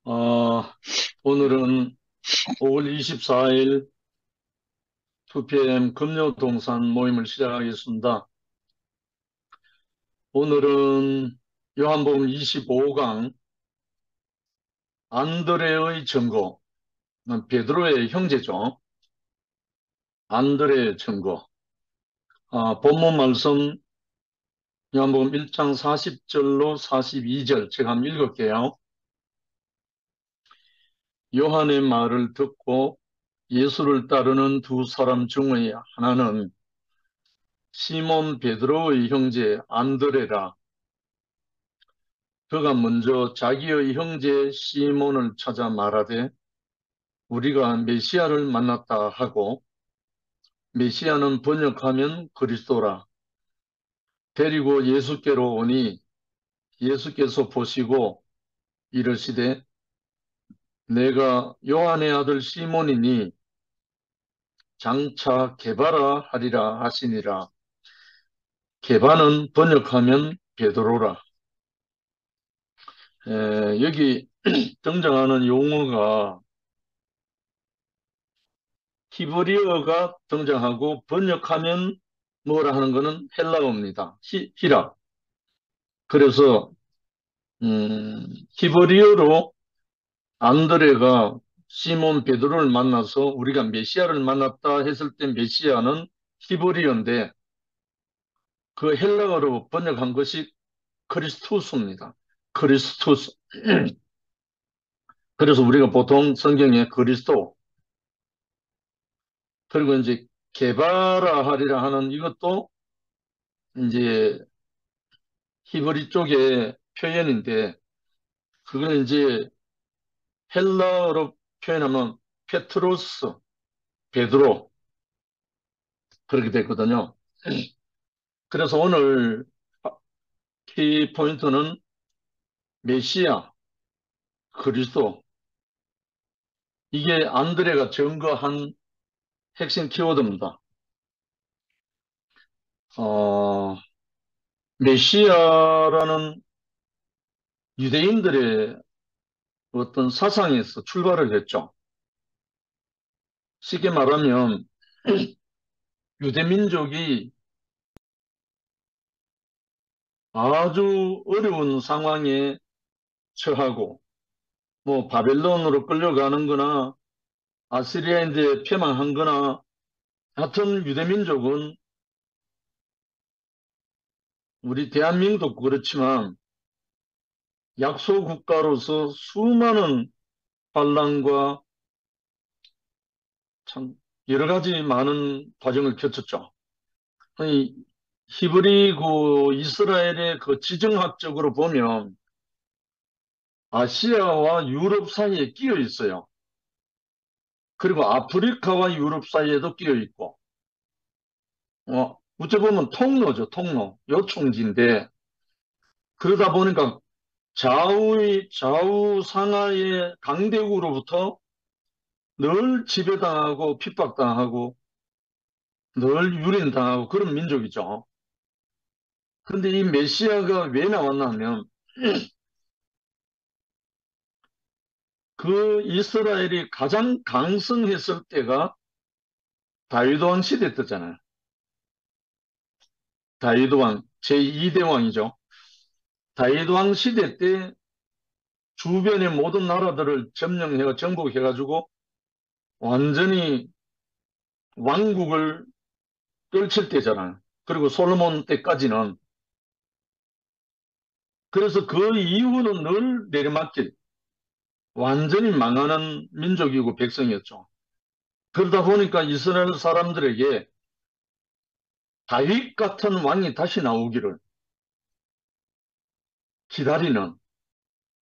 어, 오늘은 5월 24일 2PM 금요동산 모임을 시작하겠습니다. 오늘은 요한복음 25강 안드레의 증거, 베드로의 형제죠. 안드레의 증거. 본문 말씀 요한복음 1장 40절로 42절 제가 한번 읽을게요. 요한의 말을 듣고 예수를 따르는 두 사람 중의 하나는 시몬 베드로의 형제 안드레라. 그가 먼저 자기의 형제 시몬을 찾아 말하되 우리가 메시아를 만났다 하고, 메시아는 번역하면 그리스도라. 데리고 예수께로 오니 예수께서 보시고 이르시되 내가 요한의 아들 시몬이니 장차 게바라 하리라 하시니라. 게바는 번역하면 베드로라. 여기 등장하는 용어가 히브리어가 등장하고 번역하면 뭐라 하는 것은 헬라어입니다. 히라. 그래서 히브리어로 안드레가 시몬 베드로를 만나서 우리가 메시아를 만났다 했을 때 메시아는 히브리어인데 그 헬라어로 번역한 것이 크리스투스입니다. 크리스투스. 그래서 우리가 보통 성경에 그리스도 그리고 이제 게바라 하리라 하는 이것도 이제 히브리 쪽의 표현인데 그걸 이제 헬라어로 표현하면 페트로스, 베드로 그렇게 됐거든요. 그래서 오늘 키 포인트는 메시아, 그리스도. 이게 안드레가 증거한 핵심 키워드입니다. 어, 메시아라는 유대인들의 어떤 사상에서 출발을 했죠. 쉽게 말하면 유대민족이 아주 어려운 상황에 처하고 뭐 바벨론으로 끌려가는 거나 아시리아인들에 패망한 거나 하여튼 유대민족은 우리 대한민국도 그렇지만 약소국가로서 수많은 반란과 참 여러 가지 많은 과정을 거쳤죠. 아니, 히브리고 이스라엘의 그 지정학적으로 보면 아시아와 유럽 사이에 끼어 있어요. 그리고 아프리카와 유럽 사이에도 끼어 있고, 어찌 보면 통로죠, 통로. 요충지인데, 그러다 보니까 좌우 상하의 강대국으로부터 늘 지배당하고 핍박당하고 늘 유린당하고 그런 민족이죠. 그런데 이 메시아가 왜 나왔나 하면 그 이스라엘이 가장 강성했을 때가 다윗 왕 시대 때잖아요. 다윗 왕, 제2대 왕이죠. 다윗 왕 시대 때 주변의 모든 나라들을 점령해 정복해가지고 완전히 왕국을 떨칠 때잖아요. 그리고 솔로몬 때까지는. 그래서 그 이후는 늘 내리막길, 완전히 망하는 민족이고 백성이었죠. 그러다 보니까 이스라엘 사람들에게 다윗 같은 왕이 다시 나오기를 기다리는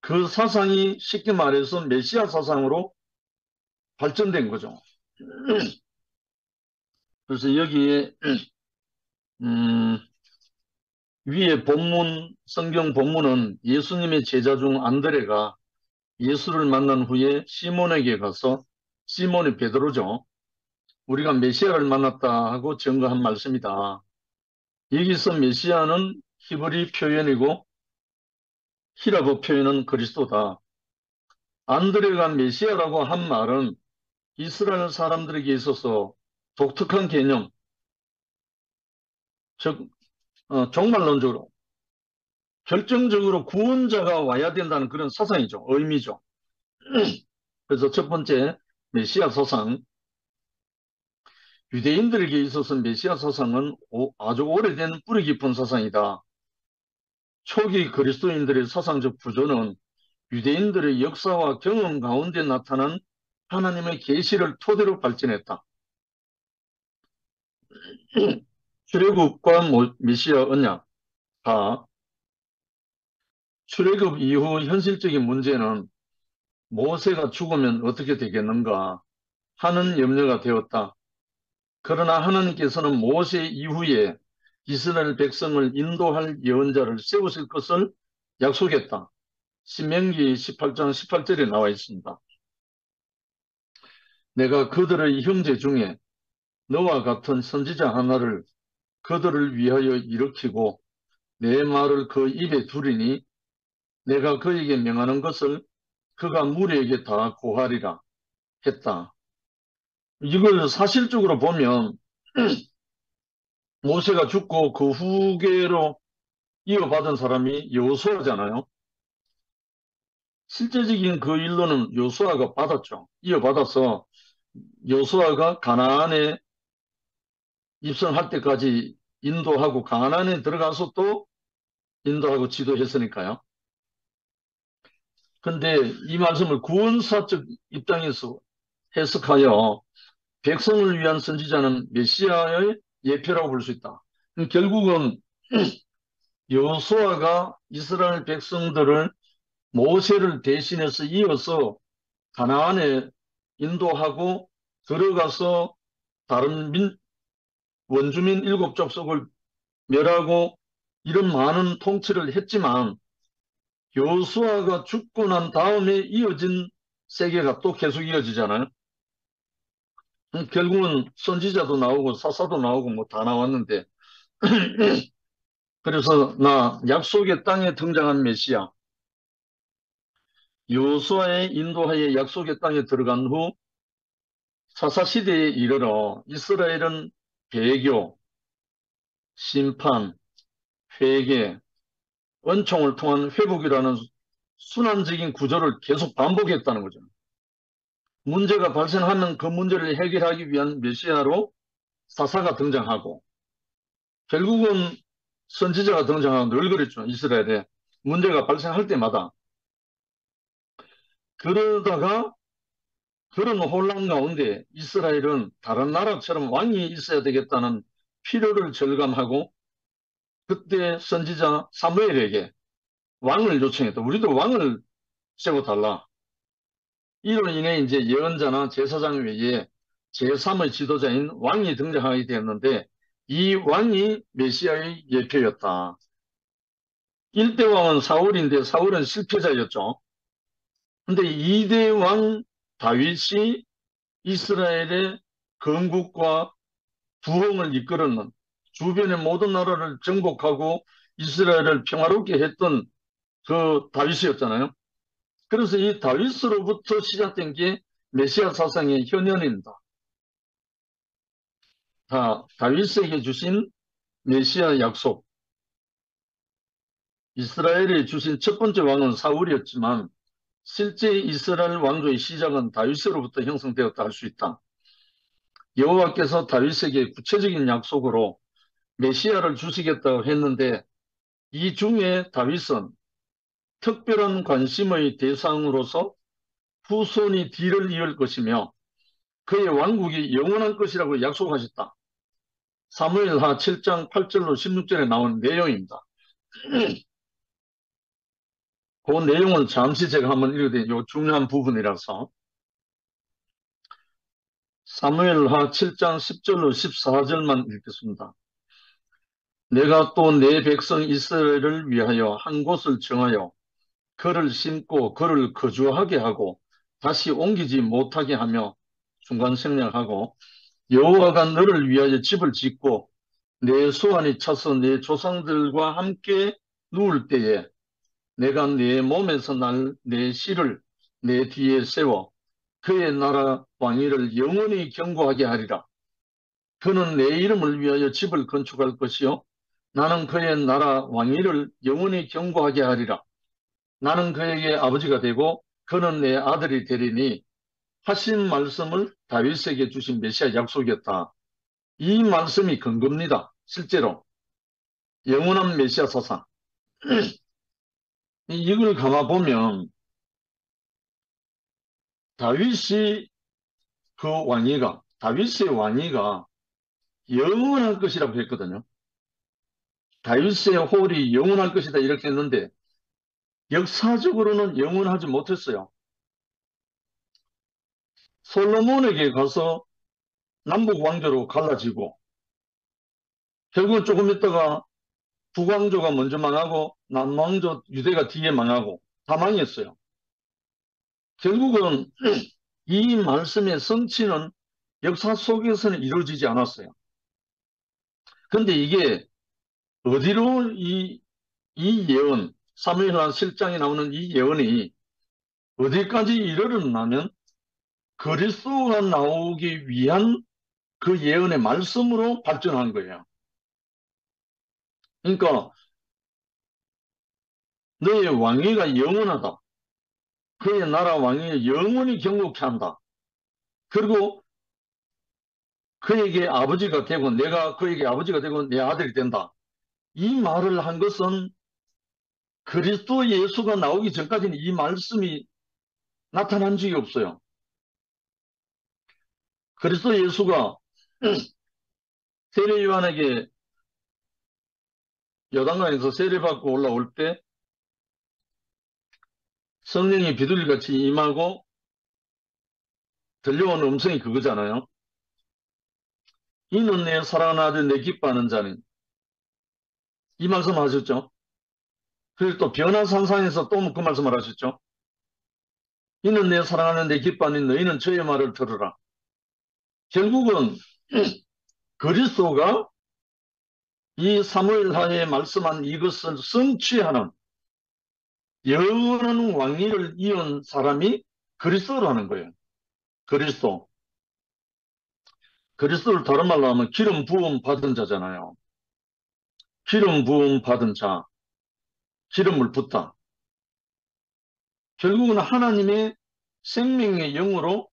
그 사상이 쉽게 말해서 메시아 사상으로 발전된 거죠. 그래서 여기에 음, 위에 본문, 성경 본문은 예수님의 제자 중 안드레가 예수를 만난 후에 시몬에게 가서, 시몬이 베드로죠. 우리가 메시아를 만났다 하고 증거한 말씀이다. 여기서 메시아는 히브리 표현이고 히라보 표현은 그리스도다. 안드레가 메시아라고 한 말은 이스라엘 사람들에게 있어서 독특한 개념, 즉 종말론적으로 결정적으로 구원자가 와야 된다는 그런 사상이죠. 의미죠. 그래서 첫 번째 메시아 사상, 유대인들에게 있어서 메시아 사상은 아주 오래된 뿌리 깊은 사상이다. 초기 그리스도인들의 사상적 구조는 유대인들의 역사와 경험 가운데 나타난 하나님의 계시를 토대로 발전했다. 출애굽과 메시아 언약. 다 출애굽 이후 현실적인 문제는 모세가 죽으면 어떻게 되겠는가 하는 염려가 되었다. 그러나 하나님께서는 모세 이후에 이스라엘 백성을 인도할 예언자를 세우실 것을 약속했다. 신명기 18장 18절에 나와 있습니다. 내가 그들의 형제 중에 너와 같은 선지자 하나를 그들을 위하여 일으키고 내 말을 그 입에 두리니 내가 그에게 명하는 것을 그가 무리에게 다 고하리라 했다. 이걸 사실적으로 보면 모세가 죽고 그 후계로 이어받은 사람이 여호수아잖아요. 실제적인 그 일로는 여호수아가 받았죠. 이어받아서 여호수아가 가나안에 입성할 때까지 인도하고 가나안에 들어가서 또 인도하고 지도했으니까요. 근데 이 말씀을 구원사적 입장에서 해석하여 백성을 위한 선지자는 메시아의 예표라고 볼 수 있다. 결국은 여호수아가 이스라엘 백성들을 모세를 대신해서 이어서 가나안에 인도하고 들어가서 다른 원주민 7족속을 멸하고 이런 많은 통치를 했지만 여호수아가 죽고 난 다음에 이어진 세계가 또 계속 이어지잖아요. 결국은 선지자도 나오고 사사도 나오고 뭐 다 나왔는데 그래서 나 약속의 땅에 등장한 메시아 여호수아의 인도하에 약속의 땅에 들어간 후 사사시대에 이르러 이스라엘은 배교, 심판, 회개, 은총을 통한 회복이라는 순환적인 구조를 계속 반복했다는 거죠. 문제가 발생하면 그 문제를 해결하기 위한 메시아로 사사가 등장하고 결국은 선지자가 등장하고 늘 그랬죠. 이스라엘에 문제가 발생할 때마다. 그러다가 그런 혼란 가운데 이스라엘은 다른 나라처럼 왕이 있어야 되겠다는 필요를 절감하고 그때 선지자 사무엘에게 왕을 요청했다. 우리도 왕을 세워달라. 이로 인해 이제 예언자나 제사장 외에 제3의 지도자인 왕이 등장하게 되었는데 이 왕이 메시아의 예표였다. 1대 왕은 사울인데 사울은 실패자였죠. 근데 2대 왕 다윗이 이스라엘의 건국과 부흥을 이끌었는 주변의 모든 나라를 정복하고 이스라엘을 평화롭게 했던 그 다윗이었잖아요. 그래서 이 다윗으로부터 시작된 게 메시아 사상의 현현입니다. 다윗에게 주신 메시아 약속. 이스라엘에 주신 첫 번째 왕은 사울이었지만 실제 이스라엘 왕조의 시작은 다윗으로부터 형성되었다 할 수 있다. 여호와께서 다윗에게 구체적인 약속으로 메시아를 주시겠다고 했는데 이 중에 다윗은 특별한 관심의 대상으로서 후손이 뒤를 이을 것이며 그의 왕국이 영원한 것이라고 약속하셨다. 사무엘하 7장 8절로 16절에 나온 내용입니다. 그 내용은 잠시 제가 한번 읽어드린 요 중요한 부분이라서 사무엘하 7장 10절로 14절만 읽겠습니다. 내가 또 내 백성 이스라엘을 위하여 한 곳을 정하여 그를 심고 그를 거주하게 하고 다시 옮기지 못하게 하며 중간 생략하고 여호와가 너를 위하여 집을 짓고 내 소환이 차서 내 조상들과 함께 누울 때에 내가 내 몸에서 날 내 씨를 내 뒤에 세워 그의 나라 왕위를 영원히 경고하게 하리라. 그는 내 이름을 위하여 집을 건축할 것이요 나는 그의 나라 왕위를 영원히 경고하게 하리라. 나는 그에게 아버지가 되고 그는 내 아들이 되리니 하신 말씀을 다윗에게 주신 메시아 약속이었다. 이 말씀이 근거입니다. 실제로 영원한 메시아 사상. 이걸 감아보면 다윗이 다윗의 왕위가 영원할 것이라고 했거든요. 다윗의 홀이 영원할 것이다 이렇게 했는데 역사적으로는 영원하지 못했어요. 솔로몬에게 가서 남북 왕조로 갈라지고 결국 조금 있다가 북왕조가 먼저 망하고 남왕조 유대가 뒤에 망하고 다 망했어요. 결국은 이 말씀의 성취는 역사 속에서는 이루어지지 않았어요. 그런데 이게 어디로 이 예언, 사무엘하 7장에 나오는 이 예언이 어디까지 이르렀냐면 그리스도가 나오기 위한 그 예언의 말씀으로 발전한 거예요. 그러니까 너의 왕위가 영원하다. 그의 나라 왕위에 영원히 경고케 한다. 그리고 그에게 아버지가 되고 내가 그에게 아버지가 되고 내 아들이 된다. 이 말을 한 것은 그리스도 예수가 나오기 전까지는 이 말씀이 나타난 적이 없어요. 그리스도 예수가 세례 요한에게 요단강에서 세례받고 올라올 때 성령이 비둘기같이 임하고 들려온 음성이 그거잖아요. 이는 내 사랑하는 아들 내 기뻐하는 자니 이 말씀 하셨죠. 그리고 또 변화산상에서 또 그 말씀을 하셨죠. 이는 내 사랑하는 내 기뻐하는 너희는 저의 말을 들으라. 결국은 그리스도가 이 사무엘하에 말씀한 이것을 성취하는 영원한 왕위를 이은 사람이 그리스도라는 거예요. 그리스도. 그리스도를 다른 말로 하면 기름 부음 받은 자잖아요. 기름 부음 받은 자. 기름을 붓다. 결국은 하나님의 생명의 영으로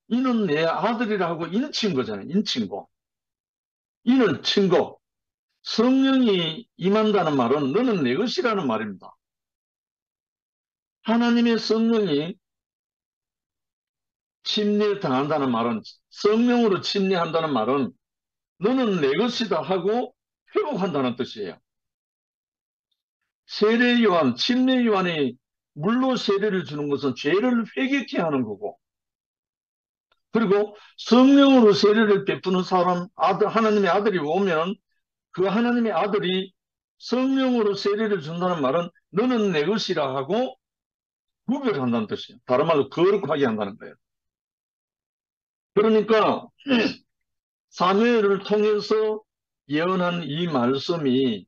이는 내 아들이라고 인친 거잖아요. 인친 거. 이는 친거. 성령이 임한다는 말은 너는 내 것이라는 말입니다. 하나님의 성령이 침례당한다는 말은 성령으로 침례한다는 말은 너는 내 것이다 하고 회복한다는 뜻이에요. 세례 요한, 침례 요한이 물로 세례를 주는 것은 죄를 회개케 하는 거고 그리고 성령으로 세례를 베푸는 사람, 하나님의 아들이 오면 그 하나님의 아들이 성령으로 세례를 준다는 말은 너는 내 것이라 하고 구별한다는 뜻이에요. 다른 말로 거룩하게 한다는 거예요. 그러니까 사무엘을 통해서 예언한 이 말씀이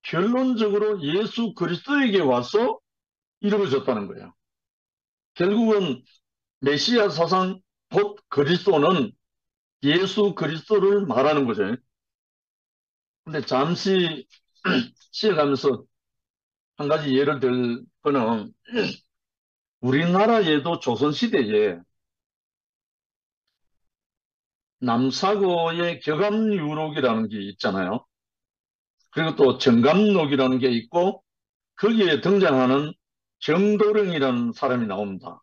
결론적으로 예수 그리스도에게 와서 이루어졌다는 거예요. 결국은 메시아 사상 곧 그리스도는 예수 그리스도를 말하는 거죠. 근데 잠시 쉬어가면서 한 가지 예를 들 거는 우리나라에도 조선시대에 남사고의 격암유록이라는 게 있잖아요. 그리고 또 정감록이라는 게 있고 거기에 등장하는 정도령이라는 사람이 나옵니다.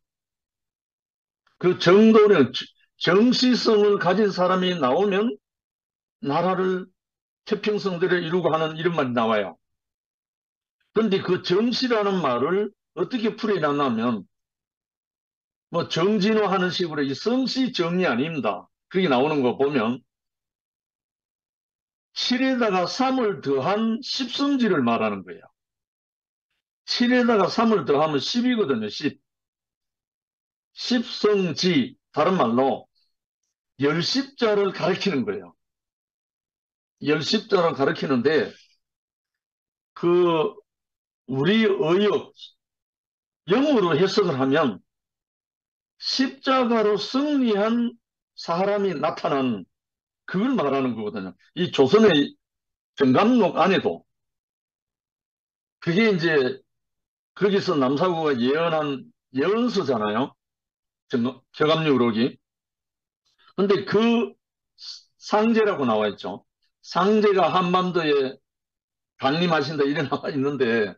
그 정도령, 정시성을 가진 사람이 나오면 나라를 태평성대로 이루고 하는 이런 말이 나와요. 그런데 그 정시라는 말을 어떻게 풀이해놨냐면 뭐 정진화하는 식으로 이 성씨 정리 아닙니다. 그게 나오는 거 보면 7에다가 3을 더한 십성지를 말하는 거예요. 7에다가 3을 더하면 10이거든요. 10. 십성지, 다른 말로 열십자를 가리키는 거예요. 열십자를 가리키는데 그 우리 의역, 영으로 해석을 하면 십자가로 승리한 사람이 나타난 그걸 말하는 거거든요. 이 조선의 정감록 안에도 그게 이제 거기서 남사구가 예언한 예언서잖아요. 교감유록이. 근데 그 상제라고 나와 있죠. 상제가 한반도에 강림하신다 이래 나와 있는데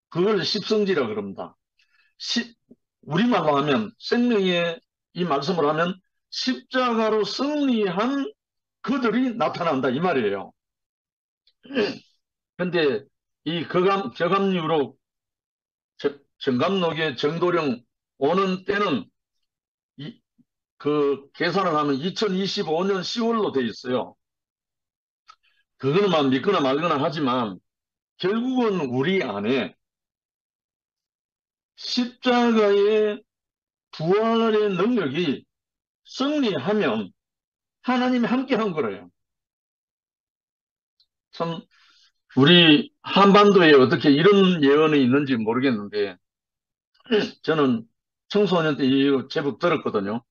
그걸 십성지라 그럽니다. 시- 우리말로 하면 생명의 이 말씀을 하면 십자가로 승리한 그들이 나타난다 이 말이에요. 근데 이 교감유록 정감록의 정도령 오는 때는 그 계산을 하면 2025년 10월로 돼 있어요. 그거는 막 믿거나 말거나 하지만 결국은 우리 안에 십자가의 부활의 능력이 승리하면 하나님이 함께 한 거래요. 참 우리 한반도에 어떻게 이런 예언이 있는지 모르겠는데 저는 청소년 때 이거 제법 들었거든요.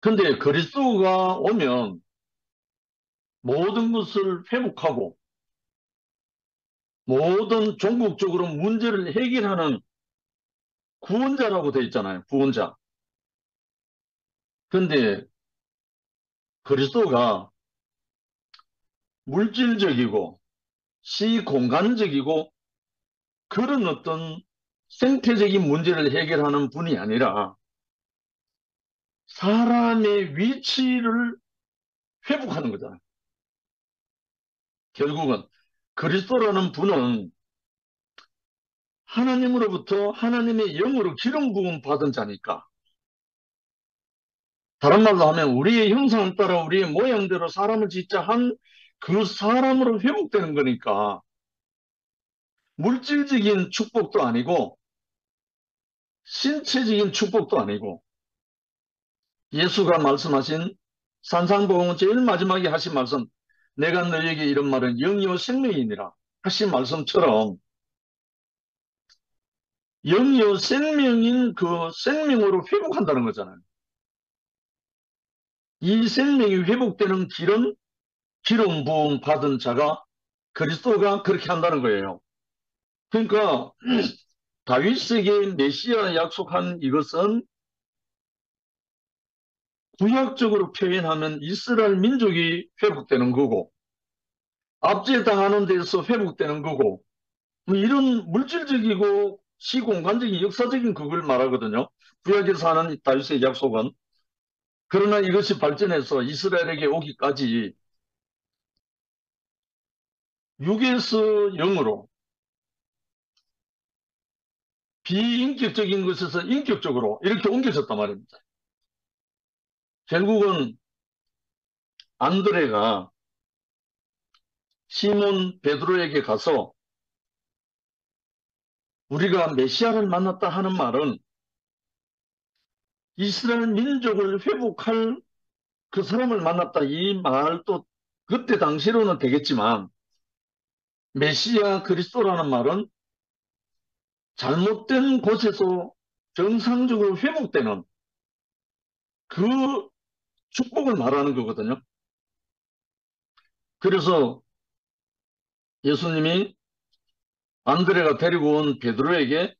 근데 그리스도가 오면 모든 것을 회복하고 모든 종국적으로 문제를 해결하는 구원자라고 돼 있잖아요. 구원자. 근데 그리스도가 물질적이고 시공간적이고 그런 어떤 생태적인 문제를 해결하는 분이 아니라 사람의 위치를 회복하는 거잖아요. 결국은 그리스도라는 분은 하나님으로부터 하나님의 영으로 기름 부음 받은 자니까 다른 말로 하면 우리의 형상을 따라 우리의 모양대로 사람을 짓자 한 그 사람으로 회복되는 거니까 물질적인 축복도 아니고 신체적인 축복도 아니고 예수가 말씀하신 산상복음 제일 마지막에 하신 말씀 내가 너에게 이런 말은 영이요 생명이니라 하신 말씀처럼 영이요 생명인 그 생명으로 회복한다는 거잖아요. 이 생명이 회복되는 길은 기름 부음 받은 자가 그리스도가 그렇게 한다는 거예요. 그러니까 다윗에게 메시아 약속한 이것은 구약적으로 표현하면 이스라엘 민족이 회복되는 거고 압제당하는 데서 회복되는 거고 뭐 이런 물질적이고 시공간적인 역사적인 그걸 말하거든요. 구약에서 하는 다윗의 약속은 그러나 이것이 발전해서 이스라엘에게 오기까지 육에서 영으로 비인격적인 것에서 인격적으로 이렇게 옮겨졌단 말입니다. 결국은 안드레가 시몬 베드로에게 가서 우리가 메시아를 만났다 하는 말은 이스라엘 민족을 회복할 그 사람을 만났다 이 말도 그때 당시로는 되겠지만 메시아 그리스도라는 말은 잘못된 곳에서 정상적으로 회복되는 그 축복을 말하는 거거든요. 그래서 예수님이 안드레가 데리고 온 베드로에게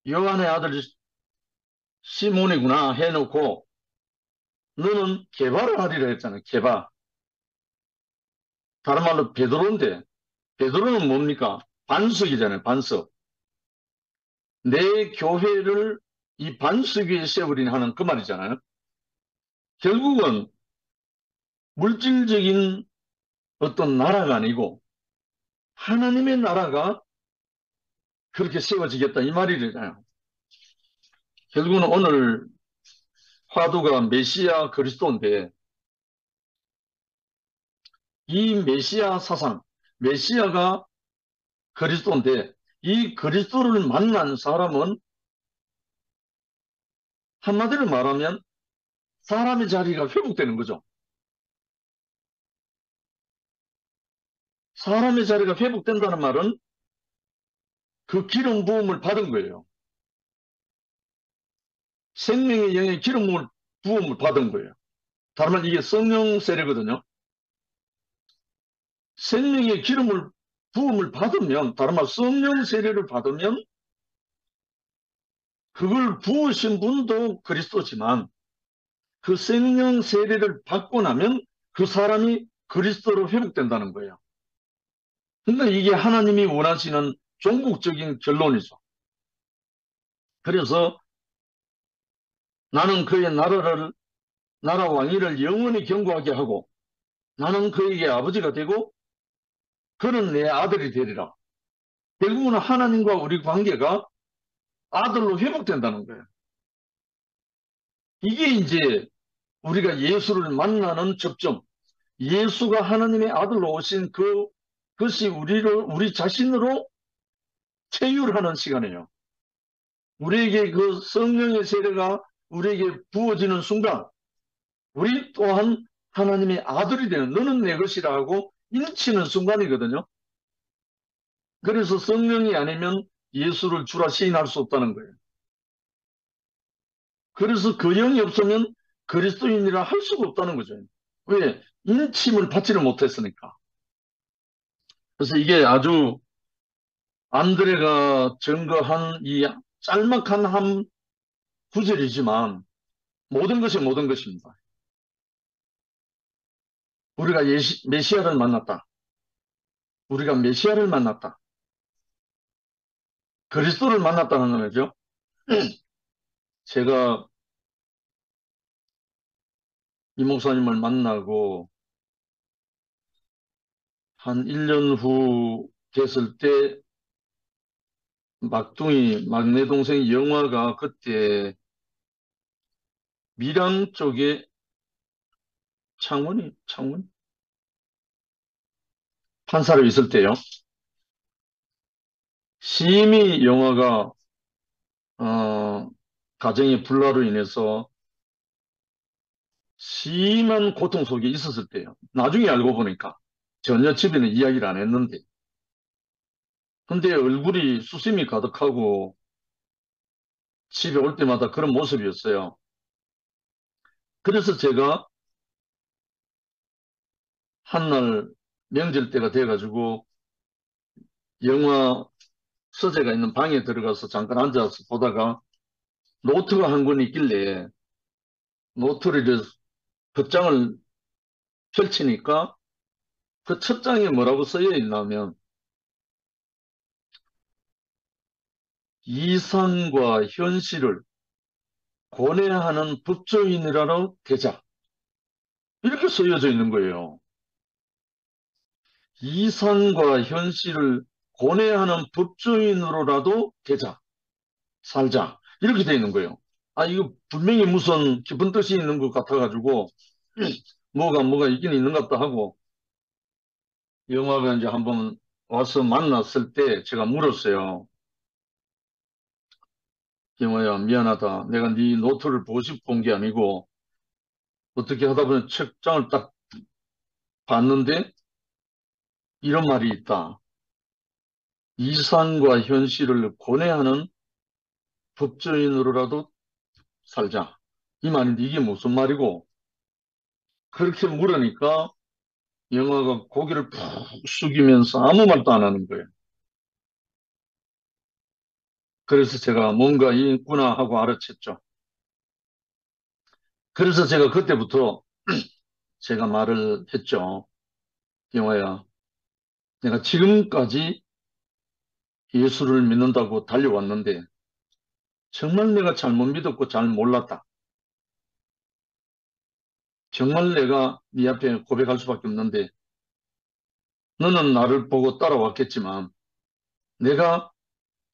요한의 아들 시몬이구나 해놓고 너는 개발을 하리라 했잖아요. 개발. 다른 말로 베드로인데 베드로는 뭡니까? 반석이잖아요. 반석. 내 교회를 이 반석 위에 세우리니 하는 그 말이잖아요. 결국은 물질적인 어떤 나라가 아니고 하나님의 나라가 그렇게 세워지겠다 이 말이잖아요. 결국은 오늘 화두가 메시아 그리스도인데 이 메시아 사상, 메시아가 그리스도인데 이 그리스도를 만난 사람은 한마디로 말하면 사람의 자리가 회복되는 거죠. 사람의 자리가 회복된다는 말은 그 기름 부음을 받은 거예요. 생명의 영의 기름 부음을 받은 거예요. 다른 말 이게 성령 세례거든요. 생명의 부음을 받으면, 다른 말 성령 세례를 받으면 그걸 부으신 분도 그리스도지만 그 생명 세례를 받고 나면 그 사람이 그리스도로 회복된다는 거예요. 그러니까 이게 하나님이 원하시는 종국적인 결론이죠. 그래서 나는 그의 나라 왕위를 영원히 경고하게 하고 나는 그에게 아버지가 되고 그는 내 아들이 되리라. 결국은 하나님과 우리 관계가 아들로 회복된다는 거예요. 이게 이제 우리가 예수를 만나는 접점, 예수가 하나님의 아들로 오신 그것이 우리 자신으로 체휼하는 시간이에요. 우리에게 그 성령의 세례가 우리에게 부어지는 순간, 우리 또한 하나님의 아들이 되는, 너는 내 것이라 하고 인치는 순간이거든요. 그래서 성령이 아니면 예수를 주라 시인할 수 없다는 거예요. 그래서 그 영이 없으면 그리스도인이라 할 수가 없다는 거죠. 왜? 인침을 받지를 못했으니까. 그래서 이게 아주 안드레가 증거한 이 짤막한 한 구절이지만 모든 것이 모든 것입니다. 우리가 메시아를 만났다. 우리가 메시아를 만났다. 그리스도를 만났다는 거죠. 제가 이 목사님을 만나고 한 1년 후 됐을 때 막내 동생 영화가 그때 밀양 쪽에 창원? 판사로 있을 때요. 심히 영화가, 가정의 불화로 인해서 심한 고통 속에 있었을 때요. 나중에 알고 보니까 전혀 집에는 이야기를 안 했는데. 근데 얼굴이 수심이 가득하고 집에 올 때마다 그런 모습이었어요. 그래서 제가 한날 명절 때가 돼가지고 영화 서재가 있는 방에 들어가서 잠깐 앉아서 보다가 노트가 한 권 있길래 노트를 겉장을 펼치니까 그 첫 장에 뭐라고 써여 있냐면 이상과 현실을 고뇌하는 법조인이라도 되자. 이렇게 쓰여져 있는 거예요. 이상과 현실을 고뇌하는 법조인으로라도 되자. 살자. 이렇게 돼 있는 거예요. 아, 이거 분명히 무슨 깊은 뜻이 있는 것 같아가지고, 뭐가 있긴 있는 것 같다 하고, 영화가 이제 한번 와서 만났을 때 제가 물었어요. 영화야, 미안하다. 내가 네 노트를 보고 싶어 본 게 아니고, 어떻게 하다 보니 책장을 딱 봤는데, 이런 말이 있다. 이상과 현실을 고뇌하는 법조인으로라도 살자. 이 말인데 이게 무슨 말이고? 그렇게 물으니까 영화가 고개를 푹 숙이면서 아무 말도 안 하는 거예요. 그래서 제가 뭔가 있구나 하고 알아챘죠. 그래서 제가 그때부터 제가 말을 했죠. 영화야, 내가 지금까지 예수를 믿는다고 달려왔는데 정말 내가 잘못 믿었고 잘 몰랐다. 정말 내가 네 앞에 고백할 수밖에 없는데 너는 나를 보고 따라왔겠지만 내가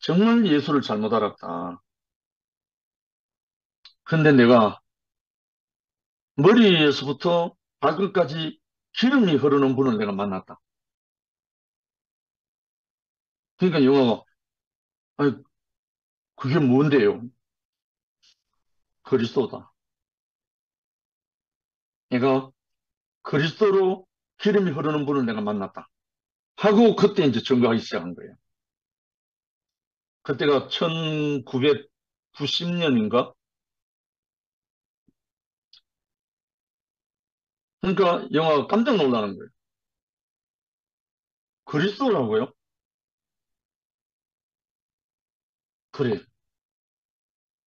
정말 예수를 잘못 알았다. 근데 내가 머리에서부터 발끝까지 기름이 흐르는 분을 내가 만났다. 그러니까 영화가 아니 그게 뭔데요? 그리스도다. 내가 그리스도로 기름이 흐르는 분을 내가 만났다. 하고 그때 이제 증거하기 시작한 거예요. 그때가 1990년인가? 그러니까 영화가 깜짝 놀라는 거예요. 그리스도라고요? 그래.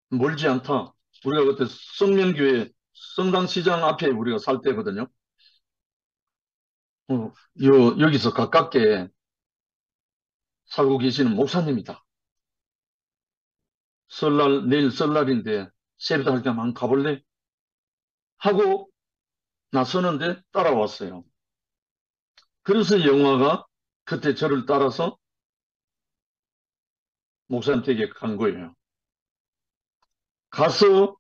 멀지 않다. 우리가 그때 성면교회 성당시장 앞에 우리가 살 때거든요. 여기서 가깝게 살고 계시는 목사님이다. 내일 설날인데 세배도 할 겸 한번 가볼래? 하고 나서는데 따라왔어요. 그래서 영화가 그때 저를 따라서 목사님 댁에 간 거예요. 가서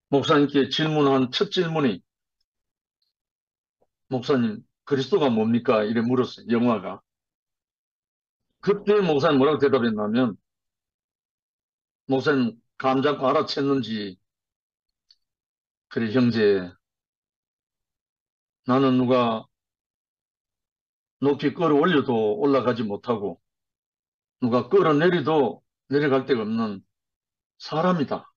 목사님께 질문한 첫 질문이 목사님 그리스도가 뭡니까? 이래 물었어요. 영화가. 그때 목사님 뭐라고 대답했냐면 목사님 감 잡고 알아챘는지 그래 형제 나는 누가 높이 끌어올려도 올라가지 못하고 누가 끌어내려도 내려갈 데가 없는 사람이다.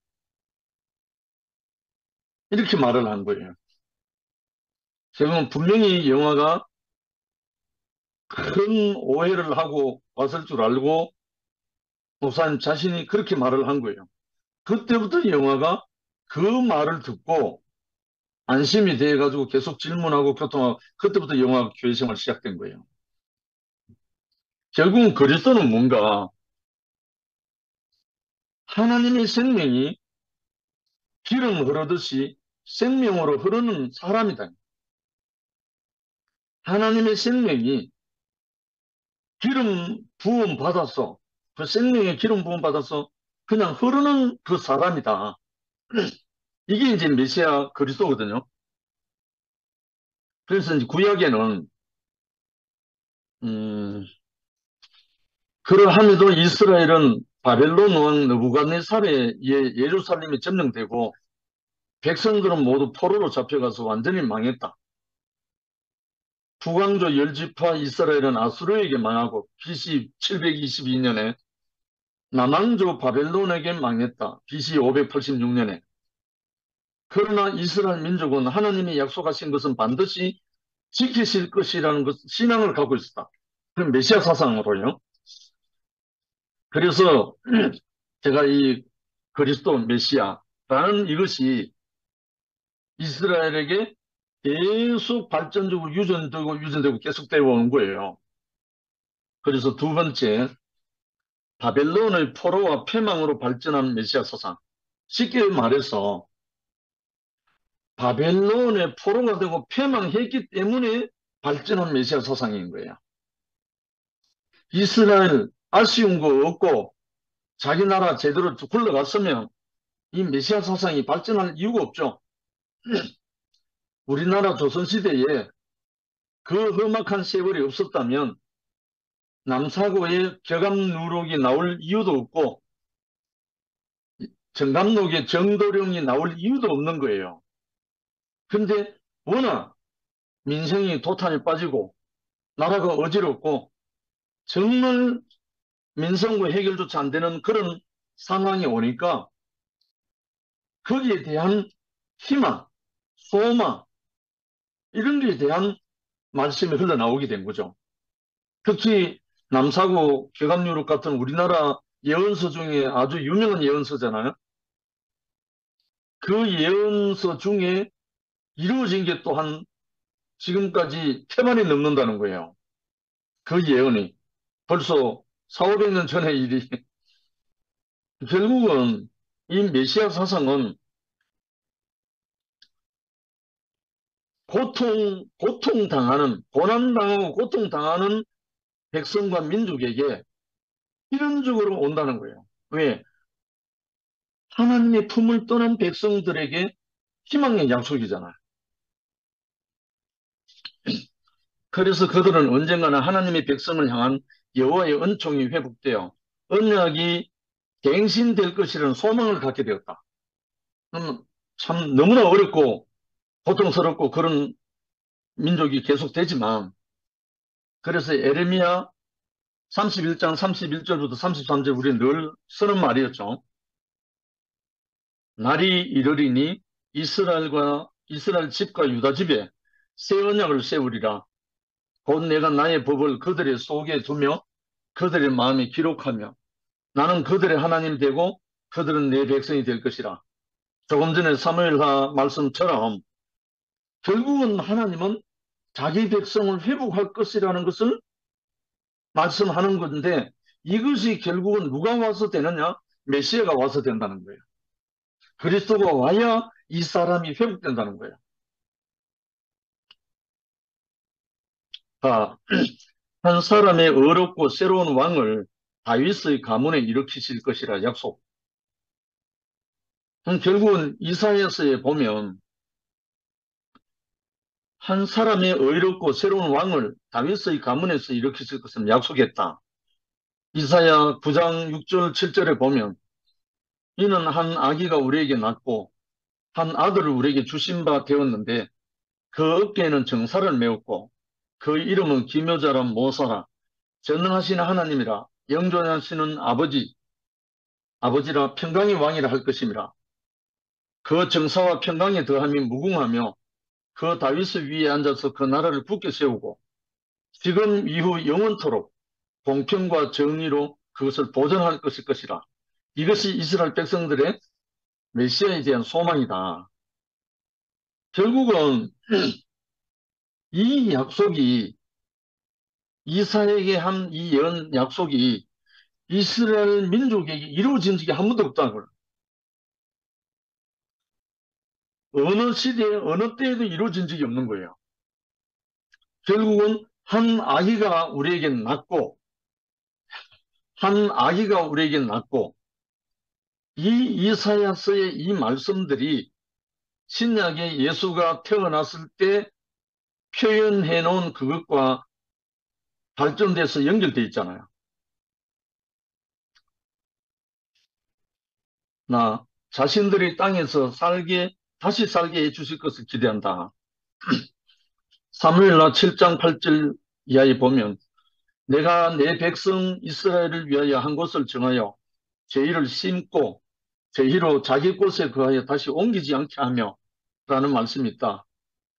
이렇게 말을 한 거예요. 제가 분명히 영화가 큰 오해를 하고 왔을 줄 알고 목사님 자신이 그렇게 말을 한 거예요. 그때부터 영화가 그 말을 듣고 안심이 돼가지고 계속 질문하고 교통하고 그때부터 영화 교회 생활 시작된 거예요. 결국은 그리스도는 뭔가 하나님의 생명이 기름 흐르듯이 생명으로 흐르는 사람이다. 하나님의 생명이 기름 부음 받아서 그 생명의 기름 부음 받아서 그냥 흐르는 그 사람이다. 이게 이제 메시아 그리스도거든요. 그래서 이제 구약에는 음, 그러함에도 이스라엘은 바벨론 왕 느부갓네살에 의해 예루살렘이 점령되고 백성들은 모두 포로로 잡혀가서 완전히 망했다. 북왕조 열지파 이스라엘은 아수르에게 망하고 BC 722년에 남왕조 바벨론에게 망했다. BC 586년에. 그러나 이스라엘 민족은 하나님이 약속하신 것은 반드시 지키실 것이라는 신앙을 갖고 있었다. 그 메시아 사상으로요. 그래서 제가 이 그리스도 메시아라는 이것이 이스라엘에게 계속 발전적으로 유전되고 계속되어 오는 거예요. 그래서 두 번째, 바벨론의 포로와 패망으로 발전한 메시아 사상. 쉽게 말해서 바벨론의 포로가 되고 패망했기 때문에 발전한 메시아 사상인 거예요. 이스라엘 아쉬운 거 없고 자기 나라 제대로 굴러갔으면 이 메시아 사상이 발전할 이유가 없죠. 우리나라 조선시대에 그 험악한 세월이 없었다면 남사고의 격암 누룩이 나올 이유도 없고 정감록의 정도령이 나올 이유도 없는 거예요. 근데 워낙 민생이 도탄에 빠지고 나라가 어지럽고 정말 민생과 해결조차 안 되는 그런 상황이 오니까 거기에 대한 희망, 소망 이런 것에 대한 말씀이 흘러나오게 된 거죠. 특히 남사고 격암유록 같은 우리나라 예언서 중에 아주 유명한 예언서잖아요. 그 예언서 중에 이루어진 게 또한 지금까지 태반이 넘는다는 거예요. 그 예언이 벌써 4,500년 전의 일이 결국은 이 메시아 사상은 고통당하는, 고난당하고 고통당하는 백성과 민족에게 필연적으로 온다는 거예요. 왜? 하나님의 품을 떠난 백성들에게 희망의 약속이잖아요. 그래서 그들은 언젠가는 하나님의 백성을 향한 여호와의 은총이 회복되어 언약이 갱신될 것이라는 소망을 갖게 되었다. 참 너무나 어렵고 고통스럽고 그런 민족이 계속되지만 그래서 에레미야 31장 31절부터 33절 우리 늘 쓰는 말이었죠. 날이 이르리니 이스라엘 집과 유다 집에 새 언약을 세우리라. 곧 내가 나의 법을 그들의 속에 두며 그들의 마음에 기록하며 나는 그들의 하나님 되고 그들은 내 백성이 될 것이라. 조금 전에 사무엘하 말씀처럼 결국은 하나님은 자기 백성을 회복할 것이라는 것을 말씀하는 건데 이것이 결국은 누가 와서 되느냐? 메시아가 와서 된다는 거예요. 그리스도가 와야 이 사람이 회복된다는 거예요. 아, 한 사람의 어렵고 새로운 왕을 다윗의 가문에 일으키실 것이라 약속. 결국은 이사야서에 보면 한 사람의 의롭고 새로운 왕을 다윗의 가문에서 일으키실 것을 약속했다. 이사야 9장 6절 7절에 보면 이는 한 아기가 우리에게 낳고 한 아들을 우리에게 주신 바 되었는데 그 어깨에는 정사를 메웠고 그 이름은 기묘자라 모사라 전능하신 하나님이라 영존하시는 아버지라 평강의 왕이라 할 것임이라. 그 정사와 평강에 더함이 무궁하며 그 다윗의 위에 앉아서 그 나라를 굳게 세우고 지금 이후 영원토록 공평과 정의로 그것을 보존할 것일 것이라. 이것이 이스라엘 백성들의 메시아에 대한 소망이다. 결국은 이 약속이 이사에게 한 이 약속이 이스라엘 민족에게 이루어진 적이 한 번도 없다는 걸. 어느 시대에 어느 때에도 이루어진 적이 없는 거예요. 결국은 한 아기가 우리에게 낳고 이 이사야서의 이 말씀들이 신약에 예수가 태어났을 때 표현해 놓은 그것과 발전돼서 연결돼 있잖아요. 나 자신들이 땅에서 다시 살게 해주실 것을 기대한다. 사무엘하 7장 8절 이하에 보면 내가 내 백성 이스라엘을 위하여 한 곳을 정하여 저희를 심고 저희로 자기 곳에 거하여 다시 옮기지 않게 하며 라는 말씀이 있다.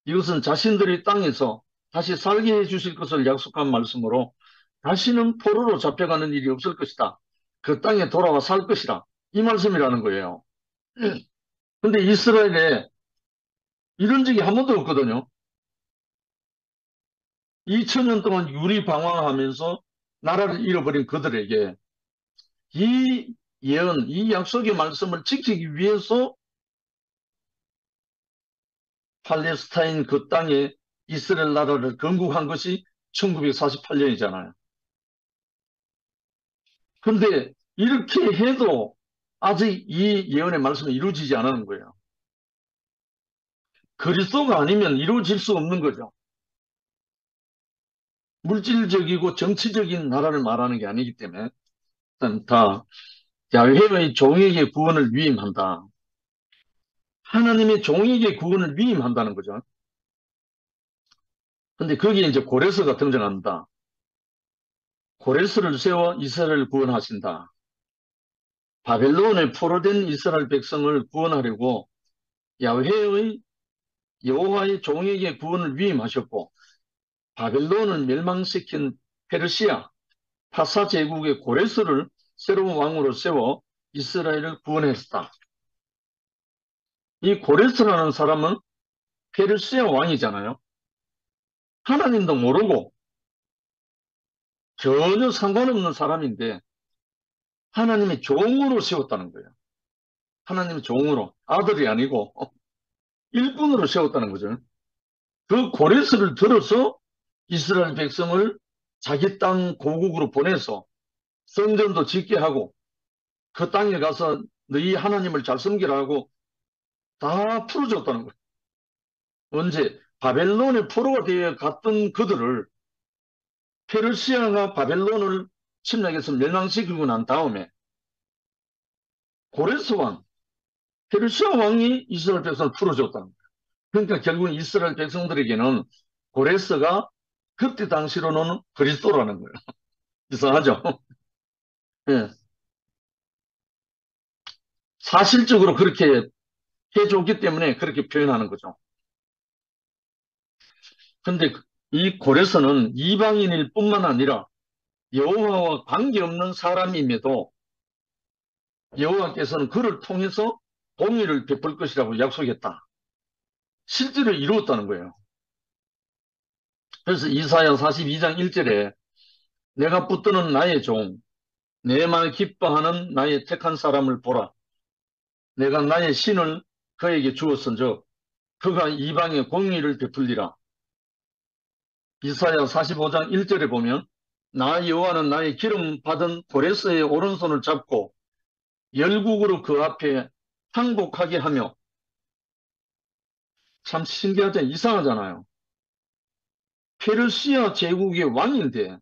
이것은 자신들이 땅에서 다시 살게 해주실 것을 약속한 말씀으로 다시는 포로로 잡혀가는 일이 없을 것이다. 그 땅에 돌아와 살 것이다. 이 말씀이라는 거예요. 근데 이스라엘에 이런 적이 한 번도 없거든요. 2000년 동안 유리방황하면서 나라를 잃어버린 그들에게 이 이 약속의 말씀을 지키기 위해서 팔레스타인 그 땅에 이스라엘 나라를 건국한 것이 1948년이잖아요. 그런데 이렇게 해도 아직 이 예언의 말씀이 이루어지지 않은 거예요. 그리스도가 아니면 이루어질 수 없는 거죠. 물질적이고 정치적인 나라를 말하는 게 아니기 때문에 일단 다 야훼의 종에게 구원을 위임한다. 하나님의 종에게 구원을 위임한다는 거죠. 근데 거기에 이제 고레스가 등장한다. 고레스를 세워 이스라엘을 구원하신다. 바벨론에 포로된 이스라엘 백성을 구원하려고 야훼의 여호와의 종에게 구원을 위임하셨고 바벨론을 멸망시킨 페르시아 파사 제국의 고레스를 새로운 왕으로 세워 이스라엘을 구원했다. 이 고레스라는 사람은 페르시아 왕이잖아요. 하나님도 모르고 전혀 상관없는 사람인데 하나님의 종으로 세웠다는 거예요. 하나님의 종으로, 아들이 아니고 일꾼으로 세웠다는 거죠. 그 고레스를 들어서 이스라엘 백성을 자기 땅 고국으로 보내서 성전도 짓게 하고 그 땅에 가서 너희 하나님을 잘 섬기라 하고 다 풀어줬다는 거예요. 언제? 바벨론의 포로가 되어 갔던 그들을 페르시아가 바벨론을 침략해서 멸망시키고 난 다음에 고레스 왕, 페르시아 왕이 이스라엘 백성을 풀어줬다는 거예요. 그러니까 결국 이스라엘 백성들에게는 고레스가 그때 당시로는 그리스도라는 거예요. 이상하죠? 예. 사실적으로 그렇게 해줬기 때문에 그렇게 표현하는 거죠. 근데 이 고레스는 이방인일 뿐만 아니라 여호와와 관계없는 사람임에도 여호와께서는 그를 통해서 공의를 베풀 것이라고 약속했다. 실제로 이루었다는 거예요. 그래서 이사야 42장 1절에 내가 붙드는 나의 종, 내 말 기뻐하는 나의 택한 사람을 보라. 내가 나의 신을 그에게 주었은즉 그가 이방의 공의를 베풀리라. 이사야 45장 1절에 보면 나 여호와는 나의 기름 받은 고레스의 오른손을 잡고 열국으로 그 앞에 항복하게 하며, 참 신기하죠? 이상하잖아요. 페르시아 제국의 왕인데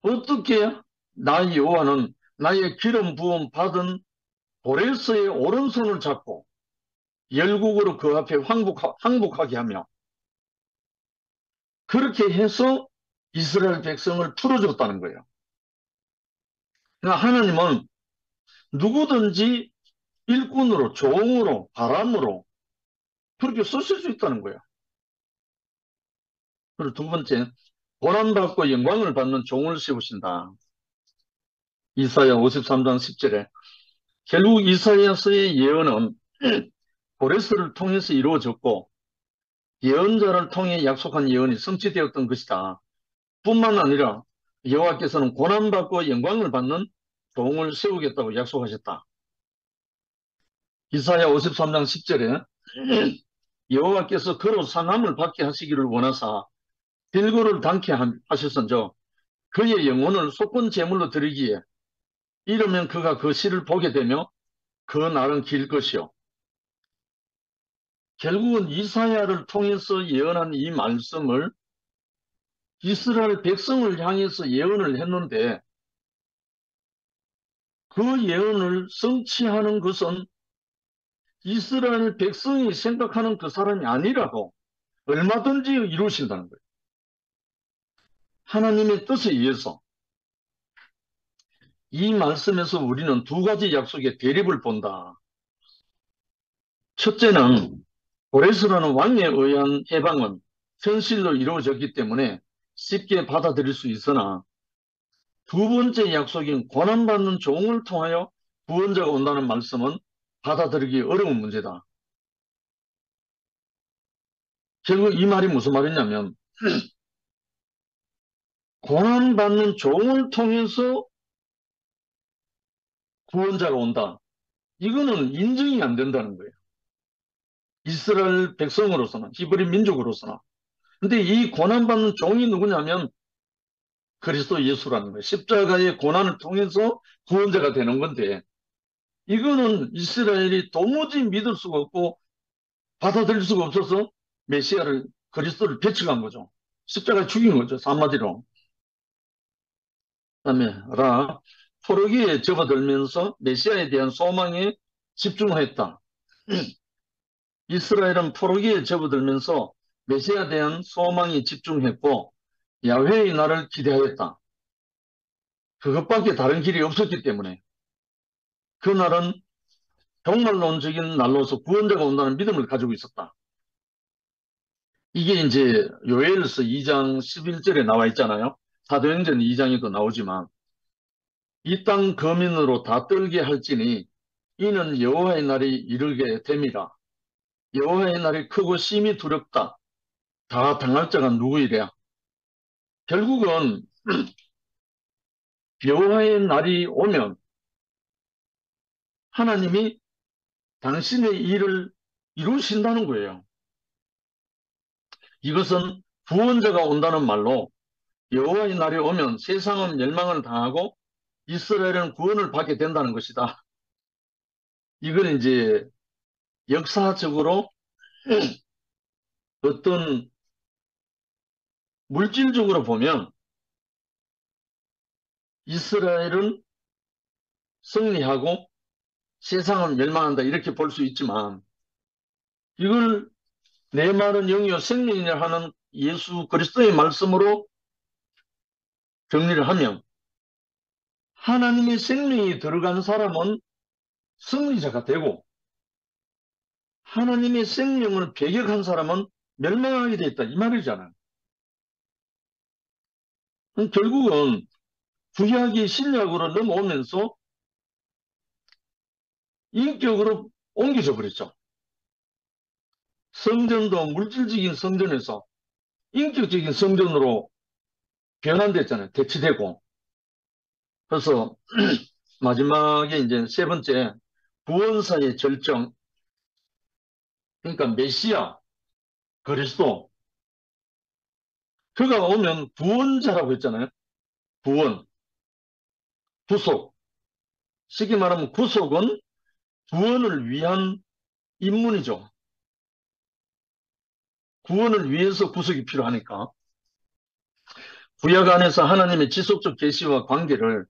어떻게 나 여호와는 나의 기름 부음 받은 고레스의 오른손을 잡고 열국으로 그 앞에 항복하게 하며, 그렇게 해서 이스라엘 백성을 풀어줬다는 거예요. 그러니까 하나님은 누구든지 일꾼으로, 종으로, 바람으로 그렇게 쓰실 수 있다는 거예요. 그리고 두 번째, 고난받고 영광을 받는 종을 세우신다. 이사야 53장 10절에 결국 이사야서의 예언은 고레스를 통해서 이루어졌고 예언자를 통해 약속한 예언이 성취되었던 것이다. 뿐만 아니라 여호와께서는 고난받고 영광을 받는 종을 세우겠다고 약속하셨다. 이사야 53장 10절에 여호와께서 그로 상함을 받게 하시기를 원하사 들고를 당케 하셨은저 그의 영혼을 속건 제물로 드리기에 이러면 그가 그 시를 보게 되며 그 날은 길 것이요. 결국은 이사야를 통해서 예언한 이 말씀을 이스라엘 백성을 향해서 예언을 했는데 그 예언을 성취하는 것은 이스라엘 백성이 생각하는 그 사람이 아니라고 얼마든지 이루신다는 거예요. 하나님의 뜻에 의해서. 이 말씀에서 우리는 두 가지 약속의 대립을 본다. 첫째는 고레스라는 왕에 의한 해방은 현실로 이루어졌기 때문에 쉽게 받아들일 수 있으나 두 번째 약속인 고난받는 종을 통하여 구원자가 온다는 말씀은 받아들이기 어려운 문제다. 결국 이 말이 무슨 말이냐면 고난받는 종을 통해서 구원자가 온다. 이거는 인정이 안 된다는 거예요. 이스라엘 백성으로서는, 히브리 민족으로서는. 근데 이 고난받는 종이 누구냐면 그리스도 예수라는 거예요. 십자가의 고난을 통해서 구원자가 되는 건데 이거는 이스라엘이 도무지 믿을 수가 없고 받아들일 수가 없어서 메시아를, 그리스도를 배척한 거죠. 십자가에 죽인 거죠. 한마디로. 그다음에 포로기에 접어들면서 메시아에 대한 소망에 집중했다. 이스라엘은 포로기에 접어들면서 메시아에 대한 소망에 집중했고 야훼의 날을 기대하였다. 그것밖에 다른 길이 없었기 때문에 그 날은 종말론적인 날로서 구원자가 온다는 믿음을 가지고 있었다. 이게 이제 요엘서 2장 11절에 나와 있잖아요. 사도행전 2장에도 나오지만 이 땅 거민으로 다 떨게 할지니 이는 여호와의 날이 이르게 됨이라. 여호와의 날이 크고 심히 두렵다. 다 당할 자가 누구이랴. 결국은 여호와의 날이 오면 하나님이 당신의 일을 이루신다는 거예요. 이것은 구원자가 온다는 말로 여호와의 날이 오면 세상은 멸망을 당하고 이스라엘은 구원을 받게 된다는 것이다. 이건 이제 역사적으로 어떤 물질적으로 보면 이스라엘은 승리하고 세상은 멸망한다 이렇게 볼 수 있지만 이걸 내 말은 영이요 생명이라 하는 예수 그리스도의 말씀으로 정리를 하면 하나님의 생명이 들어간 사람은 승리자가 되고 하나님의 생명을 배격한 사람은 멸망하게 돼 있다 이 말이잖아요. 결국은 구약이 신약으로 넘어오면서 인격으로 옮겨져 버렸죠. 성전도 물질적인 성전에서 인격적인 성전으로 변환됐잖아요. 대치되고. 그래서 마지막에 이제 세 번째 구원사의 절정. 그러니까 메시아, 그리스도. 그가 오면 구원자라고 했잖아요. 구원, 구속. 쉽게 말하면 구속은 구원을 위한 임문이죠. 구원을 위해서 구속이 필요하니까. 구약 안에서 하나님의 지속적 계시와 관계를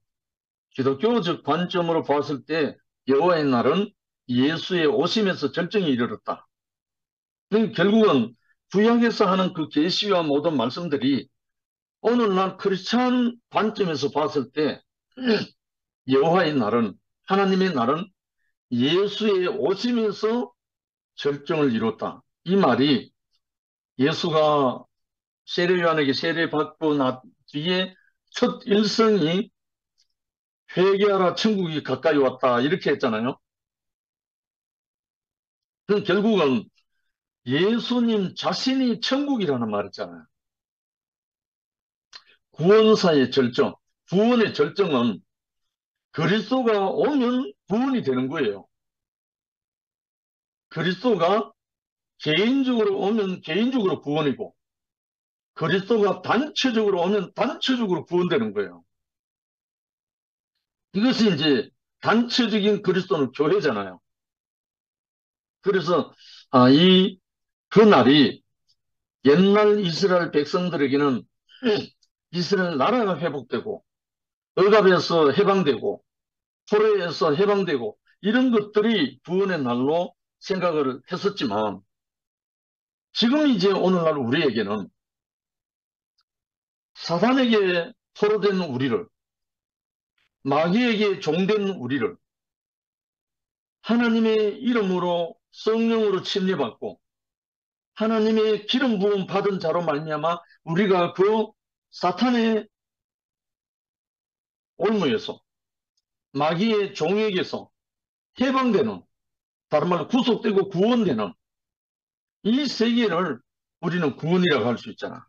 기독교적 관점으로 보았을 때 여호와의 날은 예수의 오심에서 절정에 이르렀다. 결국은 구약에서 하는 그 계시와 모든 말씀들이 오늘날 크리스찬 관점에서 봤을 때 여호와의 날은 하나님의 날은 예수의 오심에서 절정을 이뤘다. 이 말이 예수가 세례 요한에게 세례받고 난 뒤에 첫 일성이 회개하라 천국이 가까이 왔다 이렇게 했잖아요. 그 결국은 예수님 자신이 천국이라는 말이잖아요. 구원사의 절정, 구원의 절정은 그리스도가 오면 구원이 되는 거예요. 그리스도가 개인적으로 오면 개인적으로 구원이고 그리스도가 단체적으로 오면 단체적으로 구원되는 거예요. 이것이 이제 단체적인 그리스도는 교회잖아요. 그래서 그날이 옛날 이스라엘 백성들에게는 이스라엘 나라가 회복되고 억압에서 해방되고 포로에서 해방되고 이런 것들이 구원의 날로 생각을 했었지만 지금 이제 오늘날 우리에게는 사단에게 포로된 우리를 마귀에게 종된 우리를 하나님의 이름으로 성령으로 침례받고 하나님의 기름 부음 받은 자로 말미암아 우리가 그 사탄의 올무에서 마귀의 종에게서 해방되는 다른 말로 구속되고 구원되는 이 세계를 우리는 구원이라고 할 수 있잖아.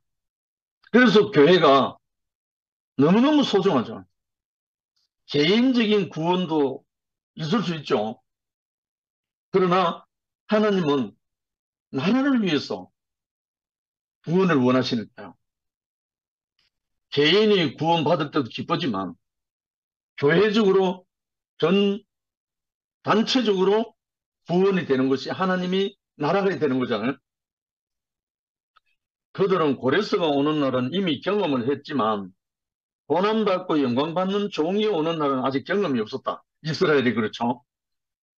그래서 교회가 너무너무 소중하죠. 개인적인 구원도 있을 수 있죠. 그러나 하나님은 나라를 위해서 구원을 원하시니까요. 개인이 구원받을 때도 기쁘지만 교회적으로 전 단체적으로 구원이 되는 것이 하나님이 나라가 되는 거잖아요. 그들은 고레스가 오는 날은 이미 경험을 했지만 고난받고 영광받는 종이 오는 날은 아직 경험이 없었다. 이스라엘이 그렇죠.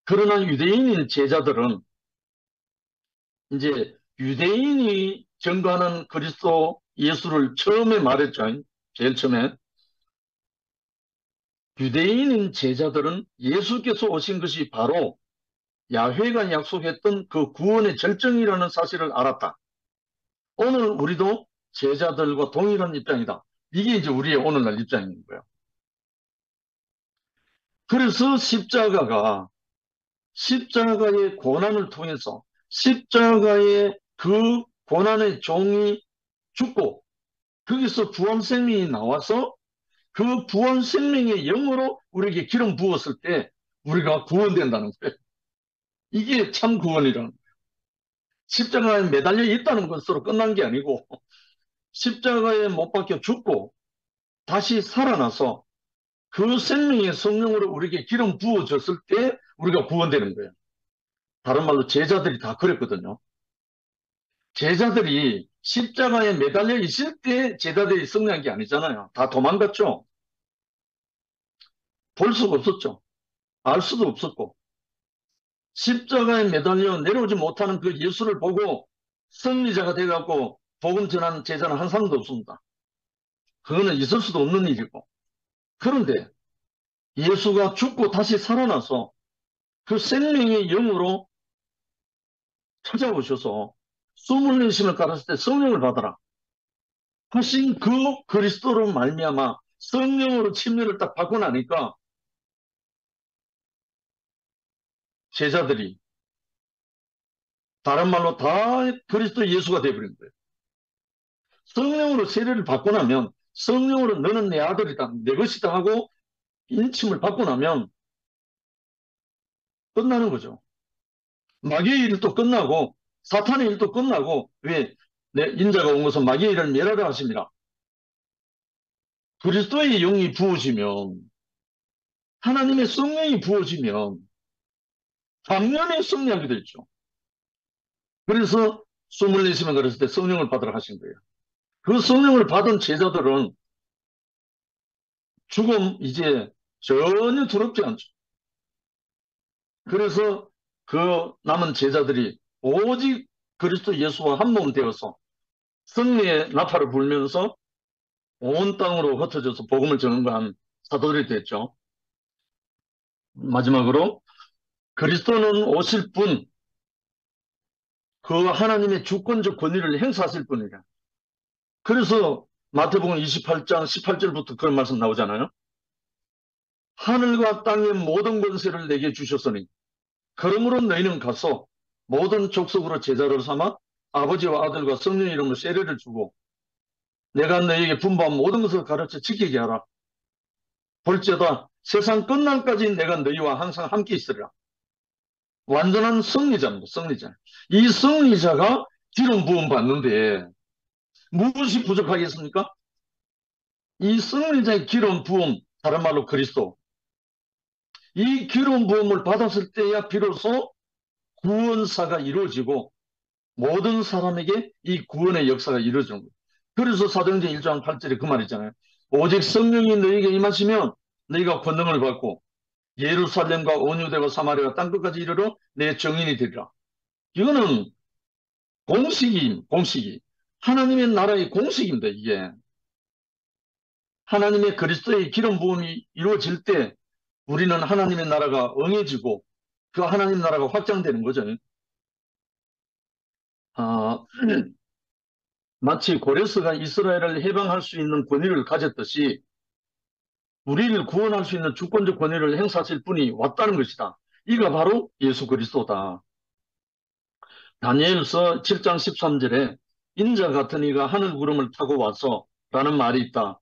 그러나 유대인인 제자들은 이제 유대인이 전가하는 그리스도 예수를 처음에 말했죠. 제일 처음에. 유대인인 제자들은 예수께서 오신 것이 바로 야훼가 약속했던 그 구원의 절정이라는 사실을 알았다. 오늘 우리도 제자들과 동일한 입장이다. 이게 이제 우리의 오늘날 입장인 거예요. 그래서 십자가의 고난을 통해서 십자가의 그 고난의 종이 죽고 거기서 구원 생명이 나와서 그 구원 생명의 영으로 우리에게 기름 부었을 때 우리가 구원된다는 거예요. 이게 참 구원이라는 거예요. 십자가에 매달려 있다는 것으로 끝난 게 아니고 십자가에 못 박혀 죽고 다시 살아나서 그 생명의 성령으로 우리에게 기름 부어졌을 때 우리가 구원되는 거예요. 다른 말로 제자들이 다 그랬거든요. 제자들이 십자가에 매달려 있을 때 제자들이 승리한 게 아니잖아요. 다 도망갔죠. 볼 수가 없었죠. 알 수도 없었고. 십자가에 매달려 내려오지 못하는 그 예수를 보고 승리자가 돼갖고 복음 전한 제자는 한 사람도 없습니다. 그거는 있을 수도 없는 일이고. 그런데 예수가 죽고 다시 살아나서 그 생명의 영으로 찾아오셔서 숨을 내쉬며 가라사대 때 성령을 받아라 하신 그 그리스도로 말미암아 성령으로 침례를 딱 받고 나니까 제자들이 다른 말로 다 그리스도 예수가 되어버린 거예요. 성령으로 세례를 받고 나면 성령으로 너는 내 아들이다, 내 것이다 하고 인침을 받고 나면 끝나는 거죠. 마귀의 일도 끝나고 사탄의 일도 끝나고 왜? 내 인자가 온 것은 마귀의 일을 멸하려 하십니다. 그리스도의 영이 부어지면 하나님의 성령이 부어지면 당연히 승리하게 되죠. 그래서 숨을 내쉬면 그랬을 때 성령을 받으라 하신 거예요. 그 성령을 받은 제자들은 죽음 이제 전혀 두렵지 않죠. 그래서 그 남은 제자들이 오직 그리스도 예수와 한 몸 되어서 승리의 나팔을 불면서 온 땅으로 흩어져서 복음을 전한 사도들이 됐죠. 마지막으로 그리스도는 오실 분, 그 하나님의 주권적 권위를 행사하실 분이라. 그래서 마태복음 28장 18절부터 그런 말씀 나오잖아요. 하늘과 땅의 모든 권세를 내게 주셨으니 그러므로 너희는 가서 모든 족속으로 제자를 삼아 아버지와 아들과 성령 이름으로 세례를 주고 내가 너희에게 분부한 모든 것을 가르쳐 지키게 하라. 볼지어다 세상 끝날까지 내가 너희와 항상 함께 있으리라. 완전한 승리자입니다. 승리자. 이 승리자가 기름 부음 받는데 무엇이 부족하겠습니까? 이 승리자의 기름 부음, 다른 말로 그리스도. 이 기름 부음을 받았을 때야 비로소 구원사가 이루어지고 모든 사람에게 이 구원의 역사가 이루어지는 거예요. 그래서 사도행전 1장 8절에 그 말이잖아요. 오직 성령이 너희에게 임하시면 너희가 권능을 받고 예루살렘과 온 유대와 사마리아 땅끝까지 이르러 내 증인이 되리라. 이거는 공식이. 하나님의 나라의 공식입니다, 이게. 하나님의 그리스도의 기름 부음이 이루어질 때 우리는 하나님의 나라가 응해지고 그 하나님 나라가 확장되는 거죠. 아, 마치 고레스가 이스라엘을 해방할 수 있는 권위를 가졌듯이 우리를 구원할 수 있는 주권적 권위를 행사하실 분이 왔다는 것이다. 이가 바로 예수 그리스도다. 다니엘서 7장 13절에 인자 같은 이가 하늘 구름을 타고 와서 라는 말이 있다.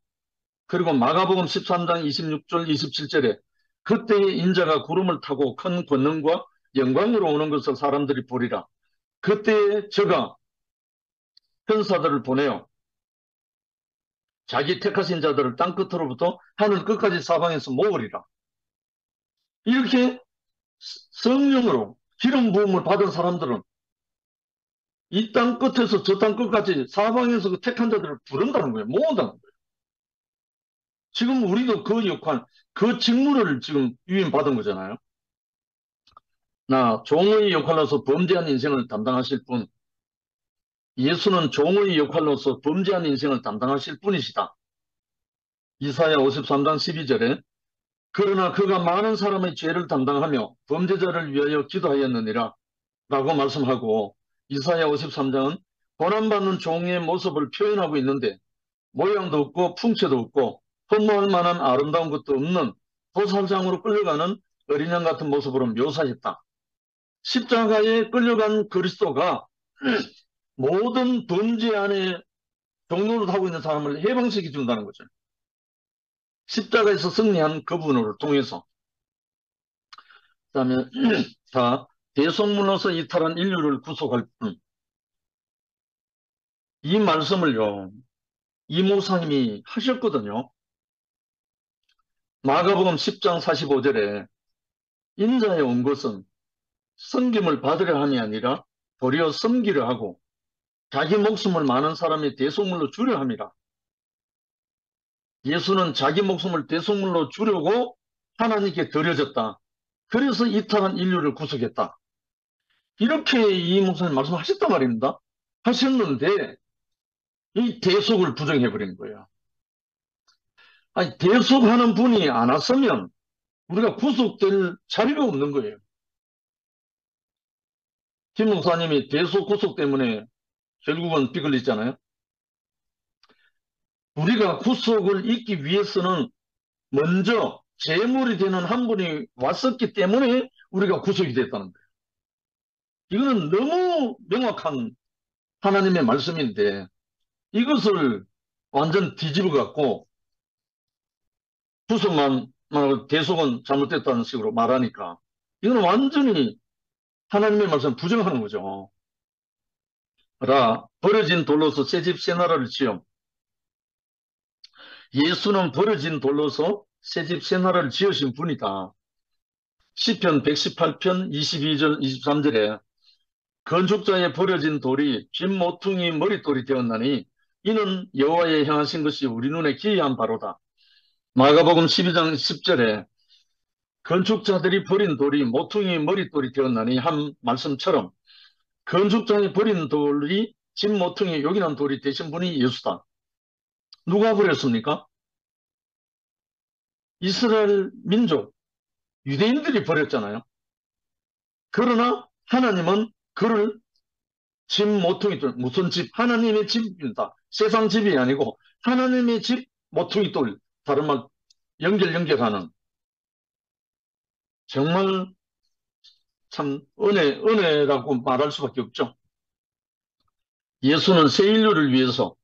그리고 마가복음 13장 26절 27절에 그때의 인자가 구름을 타고 큰 권능과 영광으로 오는 것을 사람들이 보리라. 그때에 저가 천사들을 보내어 자기 택하신 자들을 땅 끝으로부터 하늘 끝까지 사방에서 모으리라. 이렇게 성령으로 기름 부음을 받은 사람들은 이 땅 끝에서 저 땅 끝까지 사방에서 그 택한 자들을 부른다는 거예요. 모은다는 거예요. 지금 우리도 그 역할, 그 직무를 지금 위임받은 거잖아요. 나 종의 역할로서 범죄한 인생을 담당하실 분, 예수는 종의 역할로서 범죄한 인생을 담당하실 분이시다. 이사야 53장 12절에 그러나 그가 많은 사람의 죄를 담당하며 범죄자를 위하여 기도하였느니라 라고 말씀하고 이사야 53장은 고난받는 종의 모습을 표현하고 있는데 모양도 없고 풍채도 없고 흠모할 만한 아름다운 것도 없는 도살장으로 끌려가는 어린 양 같은 모습으로 묘사했다. 십자가에 끌려간 그리스도가 모든 범죄 안에 종로를 하고 있는 사람을 해방시켜 준다는 거죠. 십자가에서 승리한 그분을 통해서. 그 다음에 자, 대속문으로서 이탈한 인류를 구속할 분. 이 말씀을요, 이 목사님이 하셨거든요. 마가복음 10장 45절에 인자에 온 것은 섬김을 받으려 함이 아니라 도리어 섬기려 하고 자기 목숨을 많은 사람의 대속물로 주려 함이라. 예수는 자기 목숨을 대속물로 주려고 하나님께 드려졌다. 그래서 이탈한 인류를 구속했다. 이렇게 이 목사님 말씀하셨단 말입니다. 하셨는데 이 대속을 부정해버린 거예요. 아니, 대속하는 분이 안 왔으면 우리가 구속될 자리가 없는 거예요. 김 목사님이 대속 구속 때문에 결국은 비걸렸잖아요. 우리가 구속을 잊기 위해서는 먼저 제물이 되는 한 분이 왔었기 때문에 우리가 구속이 됐다는 거예요. 이거는 너무 명확한 하나님의 말씀인데 이것을 완전 뒤집어 갖고 구속만 말하고 대속은 잘못됐다는 식으로 말하니까 이거는 완전히 하나님의 말씀 부정하는 거죠. 라 버려진 돌로서 새집 새나라를 지음. 예수는 버려진 돌로서 새집 새나라를 지으신 분이다. 시편 118편 22절 23절에 건축자의 버려진 돌이 빈 모퉁이 머릿돌이 되었나니 이는 여호와의 행하신 것이 우리 눈에 기이한 바로다. 마가복음 12장 10절에 건축자들이 버린 돌이 모퉁이 머릿돌이 되었나니 한 말씀처럼 건축자의 버린 돌이 진 모퉁이 요긴한 돌이 되신 분이 예수다. 누가 버렸습니까? 이스라엘 민족, 유대인들이 버렸잖아요. 그러나 하나님은 그를 집 모퉁이 돌, 무슨 집? 하나님의 집입니다. 세상 집이 아니고 하나님의 집 모퉁이 돌. 다른 말 연결하는 정말 참 은혜라고 말할 수밖에 없죠. 예수는 새 인류를 위해서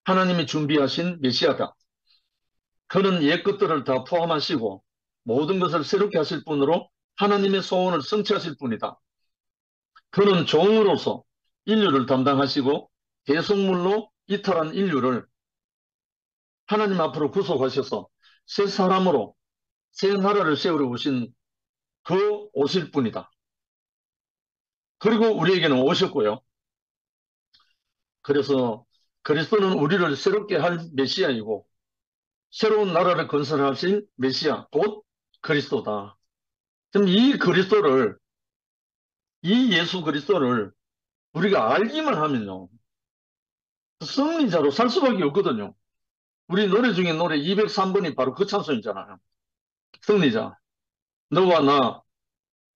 하나님이 준비하신 메시아다. 그는 옛 것들을 다 포함하시고 모든 것을 새롭게 하실 분으로 하나님의 소원을 성취하실 분이다. 그는 종으로서 인류를 담당하시고 대속물로 이탈한 인류를 하나님 앞으로 구속하셔서 새 사람으로 새 나라를 세우려 오신 그 오실 분이다. 그리고 우리에게는 오셨고요. 그래서 그리스도는 우리를 새롭게 할 메시아이고 새로운 나라를 건설하실 메시아, 곧 그리스도다. 그럼 이 예수 그리스도를 우리가 알기만 하면요. 승리자로 살 수밖에 없거든요. 우리 노래 중에 노래 203번이 바로 그 찬송이잖아요. 승리자. 너와 나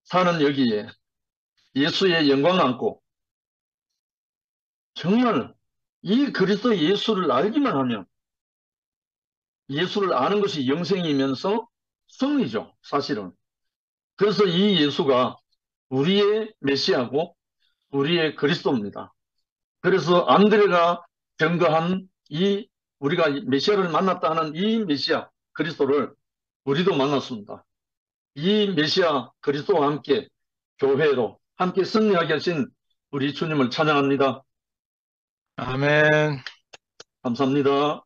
사는 여기에 예수의 영광 안고 정말 이 그리스도 예수를 알기만 하면 예수를 아는 것이 영생이면서 승리죠, 사실은. 그래서 이 예수가 우리의 메시아고 우리의 그리스도입니다. 그래서 안드레가 증거한 이 우리가 메시아를 만났다 하는 이 메시아 그리스도를 우리도 만났습니다. 이 메시아 그리스도와 함께 교회로 함께 승리하게 하신 우리 주님을 찬양합니다. 아멘. 감사합니다.